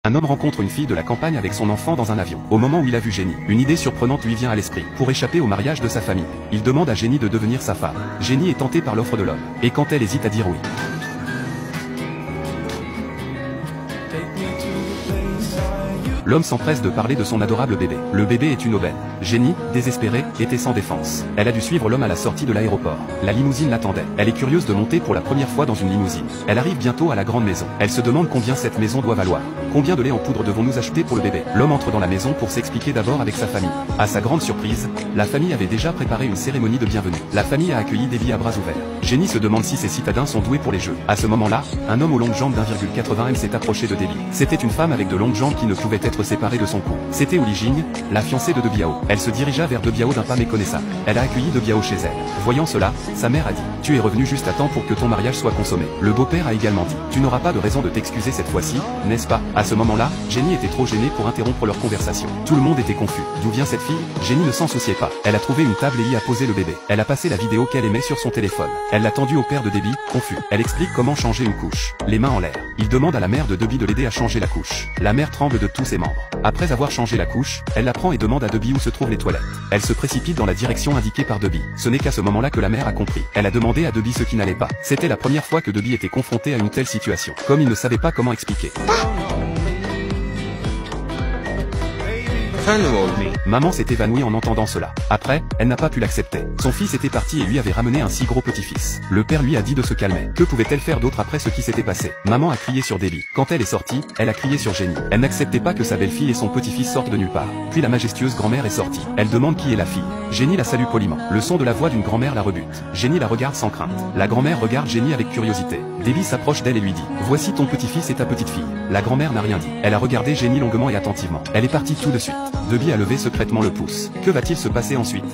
Un homme rencontre une fille de la campagne avec son enfant dans un avion. Au moment où il a vu Jenny, une idée surprenante lui vient à l'esprit. Pour échapper au mariage de sa famille, il demande à Jenny de devenir sa femme. Jenny est tentée par l'offre de l'homme. Et quand elle hésite à dire oui, l'homme s'empresse de parler de son adorable bébé. Le bébé est une aubaine. Jenny, désespérée, était sans défense. Elle a dû suivre l'homme à la sortie de l'aéroport. La limousine l'attendait. Elle est curieuse de monter pour la première fois dans une limousine. Elle arrive bientôt à la grande maison. Elle se demande combien cette maison doit valoir. Combien de lait en poudre devons-nous acheter pour le bébé? L'homme entre dans la maison pour s'expliquer d'abord avec sa famille. À sa grande surprise, la famille avait déjà préparé une cérémonie de bienvenue. La famille a accueilli Debbie à bras ouverts. Jenny se demande si ces citadins sont doués pour les jeux. À ce moment-là, un homme aux longues jambes d'1,80 m s'est approché de Debbie. C'était une femme avec de longues jambes qui ne pouvait être séparée de son cou. C'était Oli Jing, la fiancée de De Biao. Elle se dirigea vers De Biao d'un pas méconnaissable. Elle a accueilli De Biao chez elle. Voyant cela, sa mère a dit: tu es revenu juste à temps pour que ton mariage soit consommé. Le beau-père a également dit: tu n'auras pas de raison de t'excuser cette fois-ci, n'est-ce pas? À ce moment-là, Jenny était trop gênée pour interrompre leur conversation. Tout le monde était confus. D'où vient cette fille? Jenny ne s'en souciait pas. Elle a trouvé une table et y a posé le bébé. Elle a passé la vidéo qu'elle aimait sur son téléphone. Elle l'a tendu au père de Debbie, confus. Elle explique comment changer une couche. Les mains en l'air. Il demande à la mère de Debbie de l'aider à changer la couche. La mère tremble de tous ses membres. Après avoir changé la couche, elle la prend et demande à Debbie où se trouvent les toilettes. Elle se précipite dans la direction indiquée par Debbie. Ce n'est qu'à ce moment-là que la mère a compris. Elle a demandé à Debbie ce qui n'allait pas. C'était la première fois que Debbie était confrontée à une telle situation. Comme il ne savait pas comment expliquer. Maman s'est évanouie en entendant cela. Après, elle n'a pas pu l'accepter. Son fils était parti et lui avait ramené un si gros petit-fils. Le père lui a dit de se calmer. Que pouvait-elle faire d'autre après ce qui s'était passé? Maman a crié sur Debbie. Quand elle est sortie, elle a crié sur Jenny. Elle n'acceptait pas que sa belle-fille et son petit-fils sortent de nulle part. Puis la majestueuse grand-mère est sortie. Elle demande qui est la fille. Jenny la salue poliment. Le son de la voix d'une grand-mère la rebute. Jenny la regarde sans crainte. La grand-mère regarde Jenny avec curiosité. Debbie s'approche d'elle et lui dit: voici ton petit-fils et ta petite-fille. La grand-mère n'a rien dit. Elle a regardé Jenny longuement et attentivement. Elle est partie tout de suite. Debbie a levé secrètement le pouce. Que va-t-il se passer ensuite?